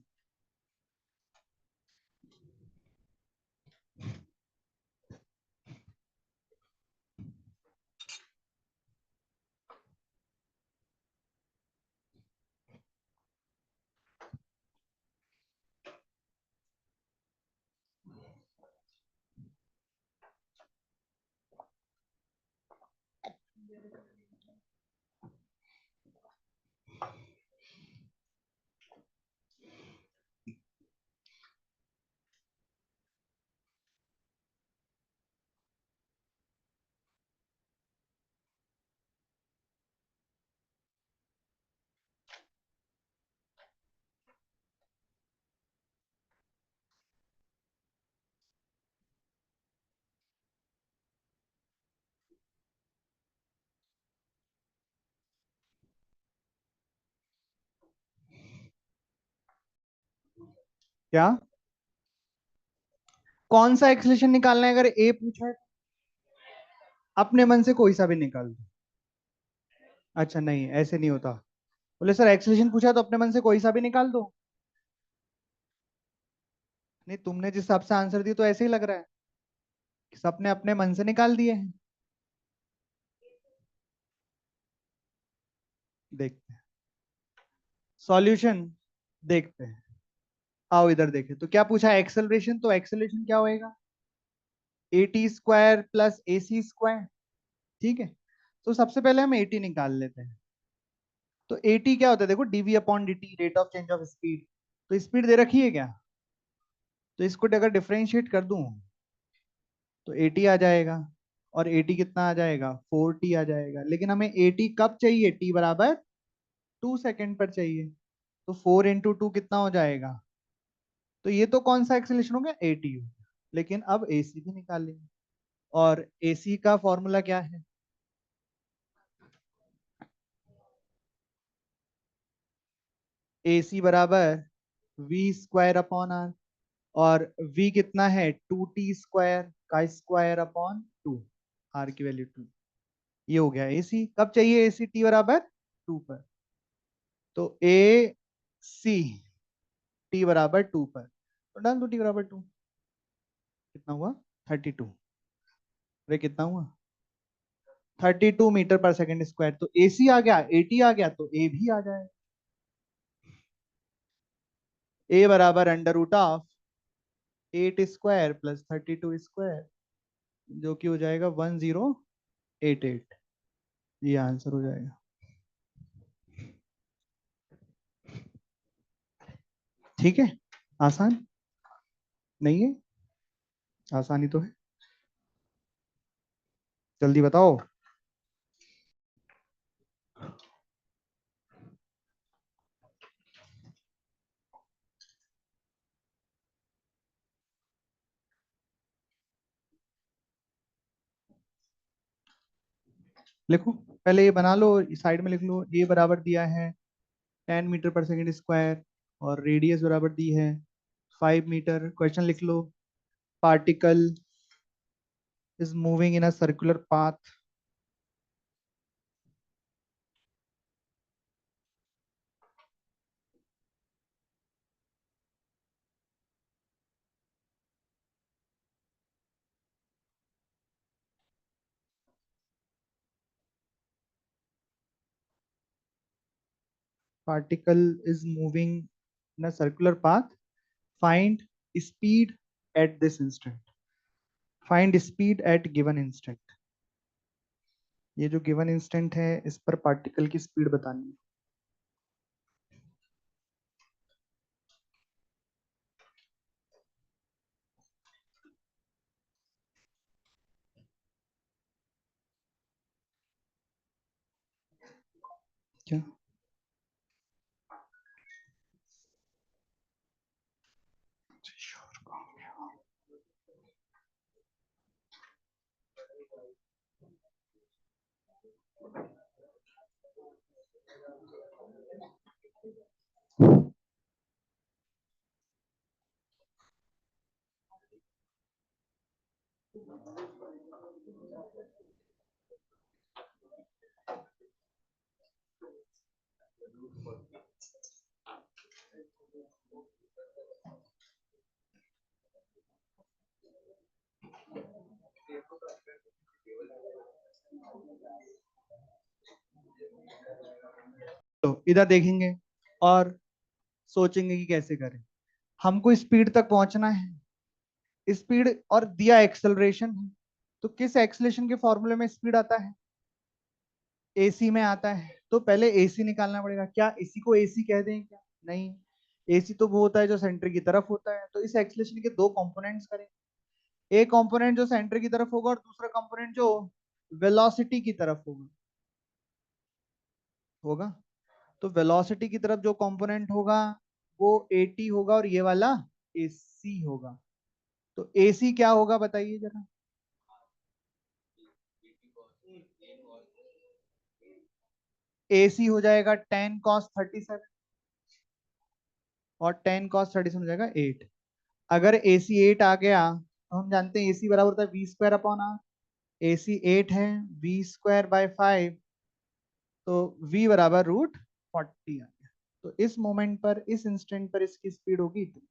क्या कौन सा एक्सेलरेशन निकालना है? अगर ए पूछा है अपने मन से कोई सा भी निकाल दो। अच्छा नहीं, ऐसे नहीं होता। बोले सर एक्सेलरेशन पूछा तो अपने मन से कोई सा भी निकाल दो। नहीं, तुमने जिस हिसाब से आंसर दी तो ऐसे ही लग रहा है कि सबने अपने मन से निकाल दिए हैं। देखते हैं सॉल्यूशन, देखते हैं। आओ इधर देखें तो क्या पूछा है एक्सेलरेशन, तो एक्सेलरेशन क्या होएगा? AT² plus AC²। ठीक है, तो सबसे पहले हम AT निकाल लेते हैं। तो AT क्या होता है? देखो dv/dt, rate of change of speed. तो स्पीड दे रखी है क्या? तो इसको अगर डिफरेंशिएट कर दूं तो AT आ जाएगा। और AT कितना आ जाएगा? 4t आ जाएगा। लेकिन हमें AT कब चाहिए? t बराबर 2 सेकेंड पर चाहिए। तो 4 × 2 कितना हो जाएगा? तो ये तो कौन सा एक्सेलरेशन हो गया? AT। लेकिन अब AC भी निकालेंगे। और AC का फॉर्मूला क्या है? AC बराबर v²/r। और v कितना है? 2t² का स्क्वायर अपॉन 2। r की वैल्यू 2। ये हो गया AC। कब चाहिए AC? t बराबर 2 पर। तो AC t बराबर 2 पर, तो डाल दो t बराबर 2। कितना हुआ? 32। वे कितना हुआ? 32 मीटर पर सेकेंड स्क्वायर। तो AC आ गया, AT आ गया, तो A भी आ जाए। A बराबर √ऑफ 8² प्लस 32², जो कि हो जाएगा 1088। ये आंसर हो जाएगा। ठीक है, आसान नहीं है? आसानी तो है। जल्दी बताओ। लिखो, पहले ये बना लो, साइड में लिख लो। ए बराबर दिया है 10 मीटर पर सेकेंड स्क्वायर, और रेडियस बराबर दी है 5 मीटर। क्वेश्चन लिख लो। Particle is moving in a circular path. Particle is moving in a circular path. Find speed at this instant. Find speed at given instant. ये जो गिवन इंस्टेंट है इस पर पार्टिकल की स्पीड बतानी है। क्या? तो इधर देखेंगे और सोचेंगे कि कैसे करें। हमको स्पीड तक पहुंचना है, स्पीड और दिया एक्सेलरेशन है, तो किस एक्सेलरेशन के फॉर्मूले में स्पीड आता है? एसी में आता है। तो पहले एसी निकालना पड़ेगा। क्या इसी को एसी कह दें क्या? नहीं, एसी तो वो होता है जो सेंटर की तरफ होता है। तो इस एक्सेलरेशन के दो कंपोनेंट्स करेंगे, एक कंपोनेंट जो सेंटर की तरफ होगा और दूसरा कंपोनेंट जो वेलोसिटी की तरफ होगा होगा तो वेलोसिटी की तरफ जो कंपोनेंट होगा वो एटी होगा और ये वाला एसी होगा। तो एसी क्या होगा बताइए जरा। एसी हो जाएगा 10 cos 37 और 10 cos 37 हो जाएगा 8। अगर एसी 8 आ गया तो हम जानते हैं एसी बराबर होता है V² अपॉन R। एसी 8 है, V²/5, तो V बराबर √40 आ गया। तो इस मोमेंट पर, इस इंस्टेंट पर इसकी स्पीड होगी इतनी,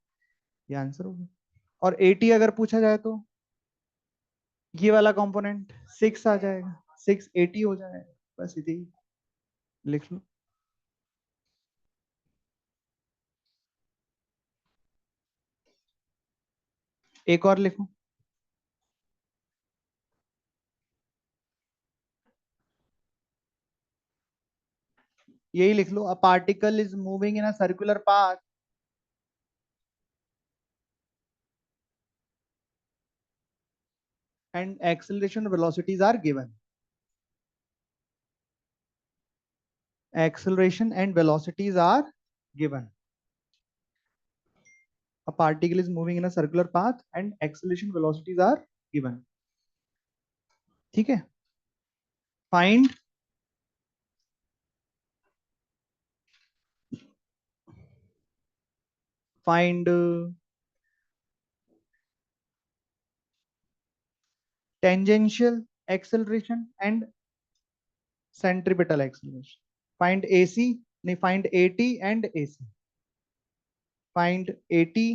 ये आंसर होगा। और 80 अगर पूछा जाए तो ये वाला कंपोनेंट 6 आ जाएगा, 680 हो जाएगा। बस इतनी लिख लो। एक और लिखो, यही लिख लो। A particle is moving in a circular path and acceleration velocities are given. Acceleration and velocities are given. A particle is moving in a circular path and acceleration velocities are given. ठीक है। Find tangential acceleration and centripetal acceleration. Find AC, नहीं, find AT and AC. Find AT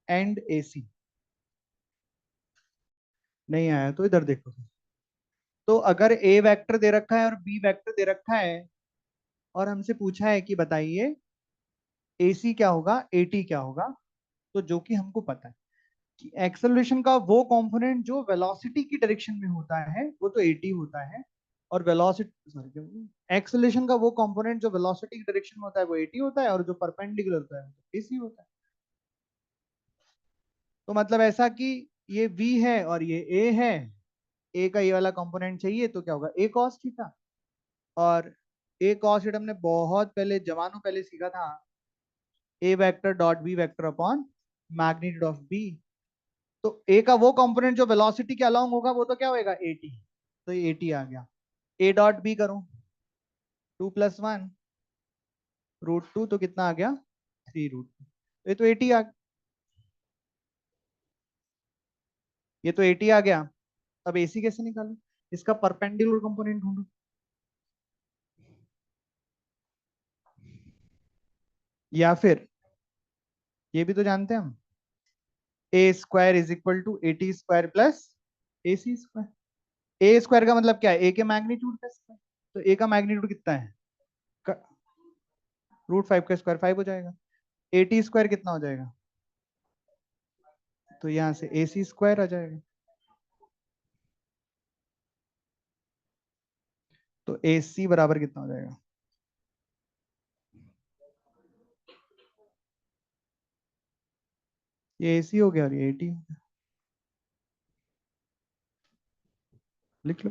and AC. नहीं आया तो इधर देखो। तो अगर A वेक्टर दे रखा है और B वेक्टर दे रखा है और हमसे पूछा है कि बताइए AC क्या होगा, AT क्या होगा, तो जो कि हमको पता है कि एक्सेलरेशन का वो कंपोनेंट जो वेलोसिटी की डायरेक्शन में होता है वो तो AT होता है, और वेलोसिटी, सॉरी, एक्सेलरेशन का वो कंपोनेंट जो वेलोसिटी की डायरेक्शन में होता है वो AT होता है, और जो परपेंडिकुलर होता है वो AC होता है। तो मतलब ऐसा कि ये V है और ये A है, A का ये वाला कंपोनेंट चाहिए तो क्या होगा, A cos थीटा। और A cos थीटा हमने बहुत पहले, जमानों पहले सीखा था, A vector dot B vector upon magnitude of B। तो ए का वो कंपोनेंट जो वेलोसिटी के अलोंग होगा वो तो क्या होगा, एटी। तो ये एटी आ गया। ए डॉट बी करो, 2+1 √2, तो कितना आ गया, 3 √2। ये तो एटी आ ये तो एटी आ गया। अब एसी कैसे निकालो, इसका परपेंडिकुलर कंपोनेंट ढूंढो। या फिर ये भी तो जानते हैं हम, A² = 80² प्लस AC²। ए स्क्वायर का मतलब क्या है, ए के मैग्नीट्यूड का स्क्वायर। तो ए का मैग्नीट्यूड कितना है, √5 का स्क्वायर 5 हो जाएगा। 80² कितना हो जाएगा, तो यहां से AC² आ जाएगा। तो AC बराबर कितना हो जाएगा, ये AC हो गया और ये AT हो गया। लिख लो।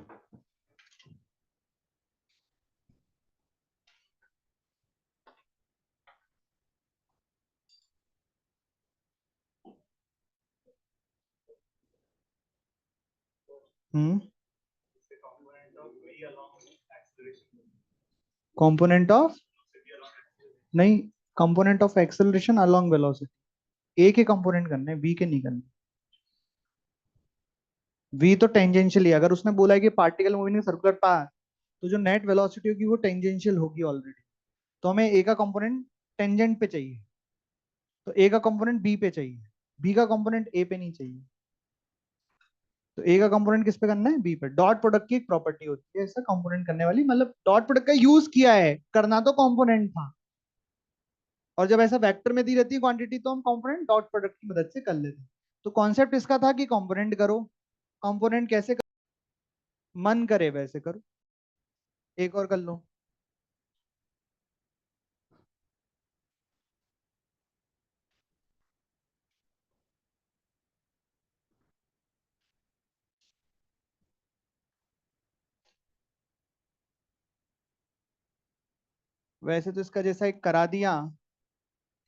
कंपोनेंट ऑफ, नहीं, component of acceleration along velocity. A के कंपोनेंट करने, बी के नहीं करने। वी तो टेंजेंशियल ही, अगर उसने बोला है कि particle moving in circular path, तो जो नेट वेलोसिटी होगी वो टेंजेंशियल होगी ऑलरेडी। तो हमें ए का कंपोनेंट टेंजेंट पे चाहिए, तो ए का कंपोनेंट बी पे चाहिए, बी का कंपोनेंट ए पे नहीं चाहिए, तो ए का कंपोनेंट किस पे करना है, बी पे। डॉट प्रोडक्ट की एक प्रॉपर्टी होती है ऐसा कंपोनेंट करने वाली, मतलब डॉट प्रोडक्ट का यूज किया है, करना तो कंपोनेंट था, और जब ऐसा वेक्टर में दी रहती है क्वांटिटी तो हम कंपोनेंट डॉट प्रोडक्ट की मदद से कर लेते हैं। तो कॉन्सेप्ट इसका था कि कंपोनेंट करो, कंपोनेंट कैसे मन करे वैसे करो। एक और कर लो। वैसे तो इसका जैसा एक करा दिया,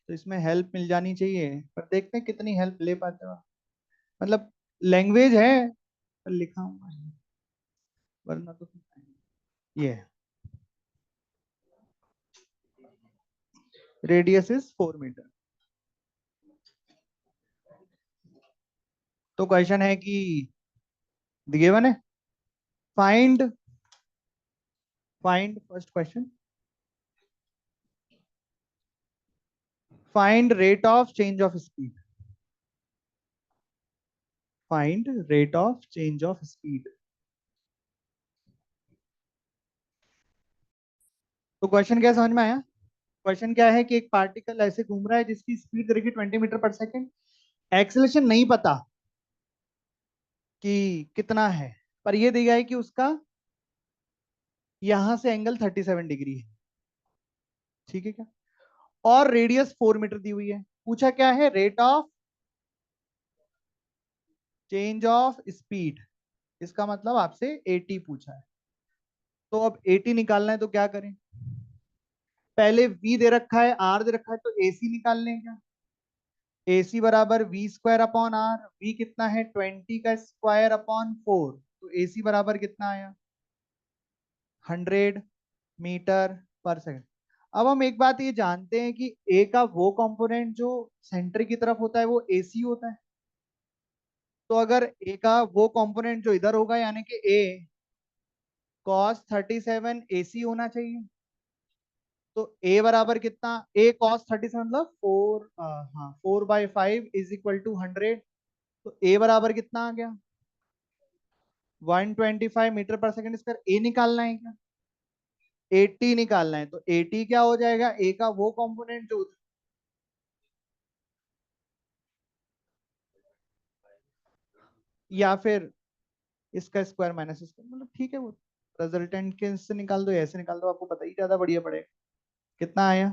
तो इसमें हेल्प मिल जानी चाहिए, पर देखते हैं कितनी हेल्प ले पाते हो। मतलब लैंग्वेज है, पर लिखा हुआ है, वरना तो ये रेडियस इज 4 मीटर। तो क्वेश्चन है कि गिवन है, find find first question, find rate of change of speed, find rate of change of speed. तो क्वेश्चन क्या समझ में आया? क्वेश्चन क्या है कि एक पार्टिकल ऐसे घूम रहा है जिसकी स्पीड करेगी 20 मीटर पर सेकेंड, एक्सेलरेशन नहीं पता कि कितना है, पर यह दिया है कि उसका यहां से एंगल 37 डिग्री है, ठीक है क्या, और रेडियस 4 मीटर दी हुई है। पूछा क्या है, rate of change of speed, इसका मतलब आपसे 80 पूछा है। तो अब 80 निकालना है तो क्या करें, पहले v दे रखा है, r दे रखा है, तो ac निकाल लें क्या। ac बराबर V square upon R, v कितना है 20 का स्क्वायर अपॉन 4, तो ac बराबर कितना आया 100 मीटर पर सेकेंड। अब हम एक बात ये जानते हैं कि a का वो कंपोनेंट जो सेंटर की तरफ होता है वो ac होता है, तो अगर a का वो कंपोनेंट जो इधर होगा यानी कि a cos 37 ac होना चाहिए, तो a बराबर कितना, a cos 37 मतलब 4, हाँ 4/5 = 100, तो a बराबर कितना आ गया 125 मीटर पर सेकेंड स्क्वायर। a निकालना है क्या, 80 निकालना है, तो 80 क्या हो जाएगा, a का वो कंपोनेंट जो, या फिर इसका स्क्वायर माइनस इसका, मतलब ठीक है वो रिजल्टेंट के से निकाल दो, ऐसे निकाल दो, आपको पता ही ज्यादा बढ़िया पड़ेगा। कितना आया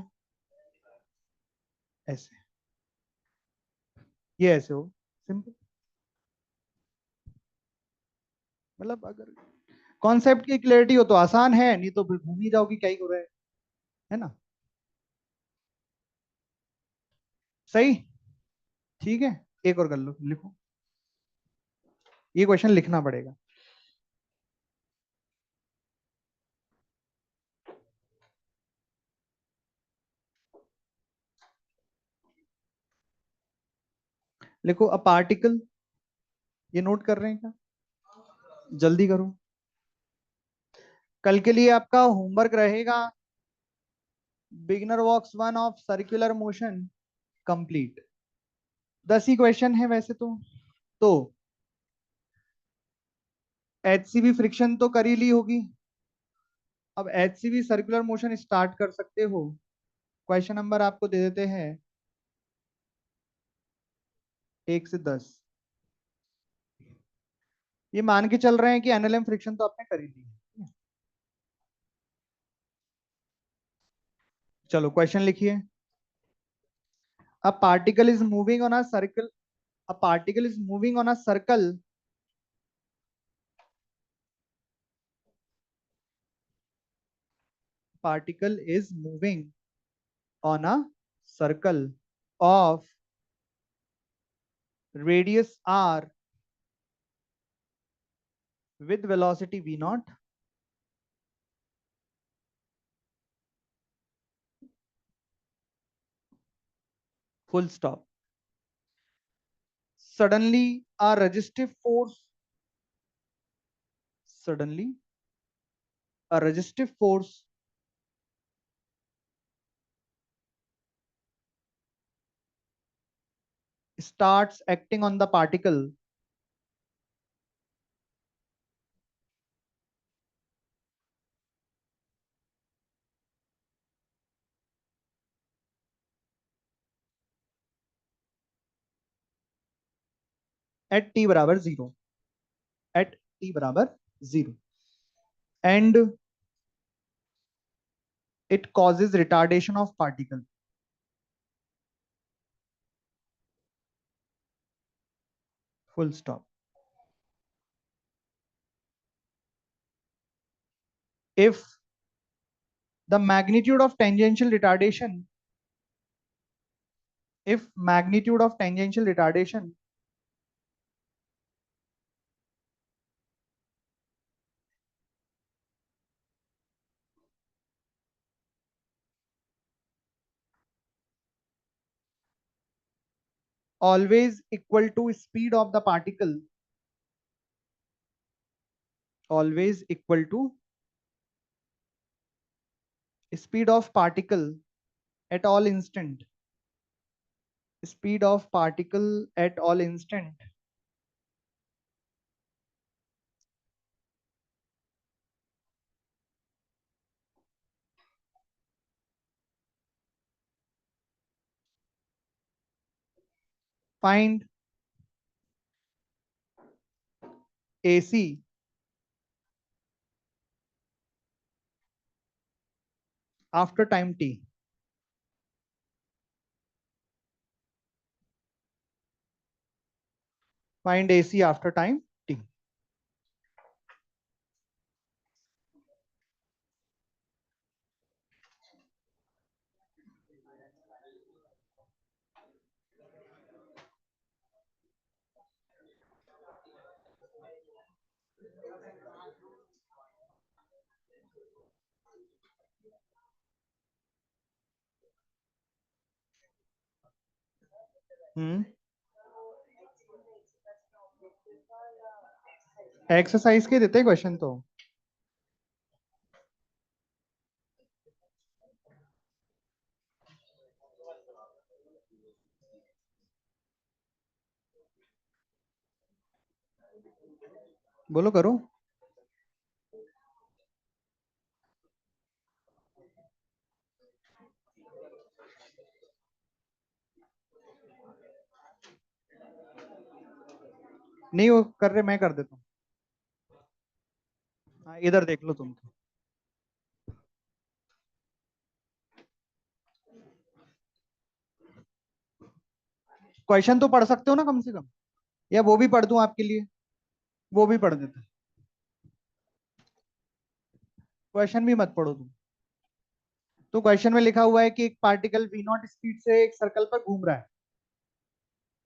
ऐसे, ये ऐसे हो सिंपल। मतलब अगर कॉन्सेप्ट की क्लैरिटी हो तो आसान है, नहीं तो फिर घूम ही जाओगी क्या ही हो रहा है ना। सही, ठीक है। एक और कर लो, लिखो, ये क्वेश्चन लिखना पड़ेगा। लिखो अ पार्टिकल, ये नोट कर रहे हैं क्या, जल्दी करो, कल के लिए आपका होमवर्क रहेगा beginner box 1 of circular motion complete. 10 ही क्वेश्चन है वैसे तो एचसीवी फ्रिक्शन तो कर ही ली होगी, अब एचसीवी सर्कुलर मोशन स्टार्ट कर सकते हो। क्वेश्चन नंबर आपको दे देते हैं 1 से 10। ये मान के चल रहे हैं कि एनएलएम फ्रिक्शन तो आपने कर ही ली है। चलो क्वेश्चन लिखिए, अ particle is moving on a circle, a particle is moving on a circle, particle is moving on a circle of radius r with velocity v naught, full stop. Suddenly a resistive force, suddenly a resistive force starts acting on the particle at t बराबर 0, at t बराबर 0, and it causes retardation of particle. Full stop. If the magnitude of tangential retardation, if magnitude of tangential retardation always equal to speed of the particle, always equal to speed of particle at all instant, speed of particle at all instant, find AC after time t. Find AC after time t. Exercise के देते क्वेश्चन तो बोलो करो। नहीं वो कर रहे, मैं कर देता हूँ। हाँ, इधर देख लो तुम। क्वेश्चन तो पढ़ सकते हो ना कम से कम, या वो भी पढ़ दूं आपके लिए? वो भी पढ़ देते, क्वेश्चन भी मत पढ़ो तुम। तो क्वेश्चन में लिखा हुआ है कि एक पार्टिकल वी नॉट स्पीड से एक सर्कल पर घूम रहा है,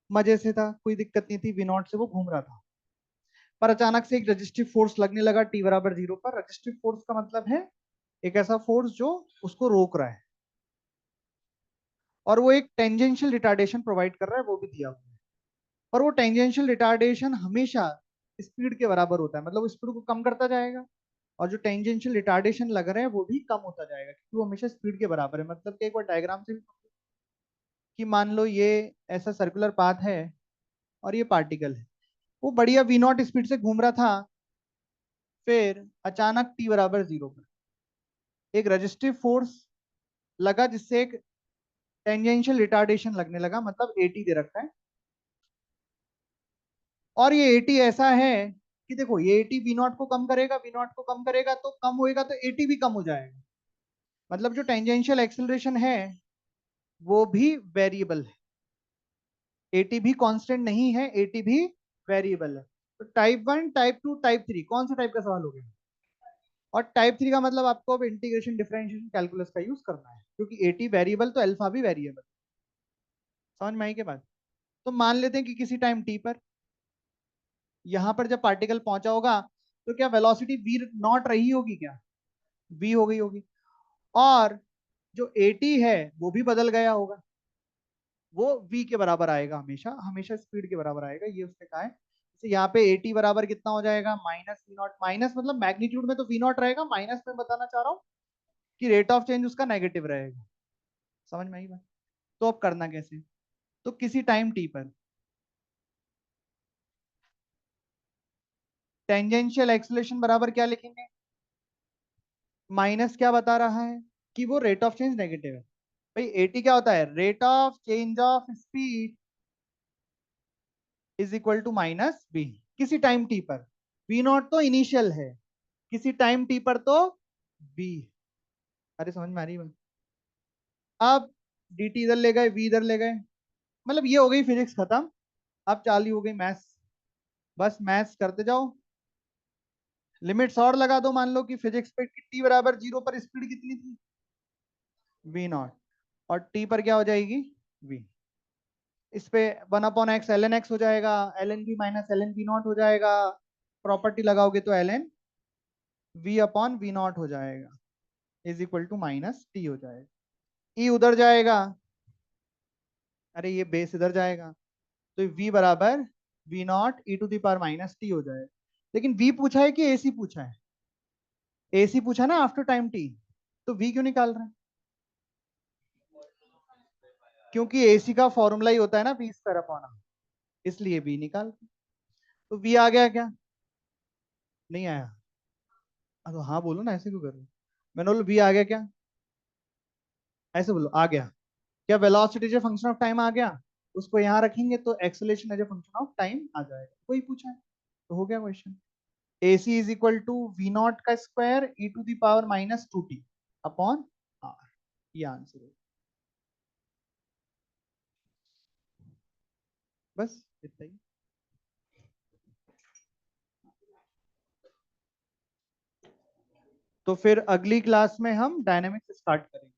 मजे से था, कोई दिक्कत नहीं थी, वी नॉट से वो घूम रहा था। पर अचानक से एक रजिस्टिव फोर्स लगने लगा टी बराबर 0 पर। रजिस्टिव फोर्स का मतलब है एक ऐसा फोर्स जो उसको रोक रहा है, और वो एक टेंजेंशियल रिटार्डेशन प्रोवाइड कर रहा है, वो भी दिया हुआ है। और वो टेंजेंशियल रिटार्डेशन हमेशा स्पीड के बराबर होता है, मतलब वो स्पीड को कम करता जाएगा, और जो टेंजेंशियल रिटार्डेशन लग रहा है वो भी कम होता जाएगा, क्योंकि वो हमेशा स्पीड के बराबर है। मतलब कि एक बार डायग्राम से भी, कि मान लो ये ऐसा सर्कुलर पाथ है और ये पार्टिकल है, वो बढ़िया वी नॉट स्पीड से घूम रहा था, फिर अचानक टी बराबर 0 पर एक रजिस्टिव फोर्स लगा, जिससे एक टेंजेंशियल रिटार्डेशन लगने लगा, मतलब एटी दे रखा है। और ये एटी ऐसा है कि देखो, ये एटी वी नॉट को कम करेगा, वी नॉट को कम करेगा तो कम होएगा, तो एटी भी कम हो जाएगा। मतलब जो टेंजेंशियल एक्सेलरेशन है वो भी वेरिएबल है, एटी भी कांस्टेंट नहीं है, एटी भी वेरिएबल है। तो टाइप 1, टाइप 2, टाइप 3 कौन सा टाइप का सवाल हो गया? और टाइप 3 का मतलब आपको अब इंटीग्रेशन डिफरेंशिएशन कैलकुलस का यूज करना है, क्योंकि एटी वेरिएबल तो अल्फा भी वेरिएबल। समझ में आई के बाद? तो मान लेते हैं कि किसी टाइम टी पर यहां पर जब पार्टिकल पहुंचा होगा, तो क्या वेलोसिटी वी नॉट रही होगी? क्या वी हो गई होगी? और जो एटी है वो भी बदल गया होगा, वो वी के बराबर आएगा, हमेशा हमेशा स्पीड के बराबर आएगा, ये उसने कहा है। जैसे यहाँ पे एटी बराबर कितना हो जाएगा? Minus V naught. माइनस मतलब मैग्नीट्यूड में तो वी नॉट रहेगा, माइनस में बताना चाह रहा हूँ कि रेट ऑफ चेंज उसका नेगेटिव रहेगा। समझ में आई बात? तो अब करना कैसे? तो किसी टाइम टी पर टेंजेंशियल एक्सेलरेशन बराबर क्या लिखेंगे, माइनस क्या बता रहा है कि वो रेट ऑफ चेंज नेगेटिव है। भाई एटी क्या होता है, rate of change of speed is equal to minus B, किसी टाइम टी पर। वी नॉट तो इनिशियल है, किसी टाइम टी पर तो बी। अरे समझ में आ रही है बात? अब डी टी इधर ले गए, वी इधर ले गए, मतलब ये हो गई फिजिक्स खत्म। अब चालू हो गई मैथ्स, बस मैथ्स करते जाओ। लिमिट्स और लगा दो, मान लो कि फिजिक्स पे टी बराबर जीरो पर स्पीड कितनी थी, वी नॉट, और टी पर क्या हो जाएगी, वी। इस पे 1/x ln x हो जाएगा, ln v minus ln v naught हो जाएगा, प्रॉपर्टी लगाओगे तो ln v upon V naught हो जाएगा, is equal to minus T हो जाएगा। ई उधर जाएगा, अरे ये बेस इधर जाएगा, तो v बराबर V naught E to the power minus T हो जाएगा। लेकिन v पूछा है कि एसी पूछा है, एसी पूछा ना आफ्टर टाइम टी, तो v क्यों निकाल रहे हैं, क्योंकि एसी का फॉर्मूला ही होता है ना v स्क्वायर अपॉन r, इसलिए v निकाल। तो v आ गया क्या, नहीं आया? तो हाँ बोलो ना, ऐसे क्यों कर रहे हो? मैंने बोला v आ गया क्या, ऐसे बोलो आ गया। क्या velocity as a function of time आ गया, उसको यहाँ रखेंगे तो acceleration as a function of time आ जाएगा, वही पूछा है, तो हो गया question. AC is equal to v naught का square e to the power minus two t upon r, ये आंसर है, बस इतना ही। तो फिर अगली क्लास में हम डायनेमिक्स स्टार्ट करेंगे।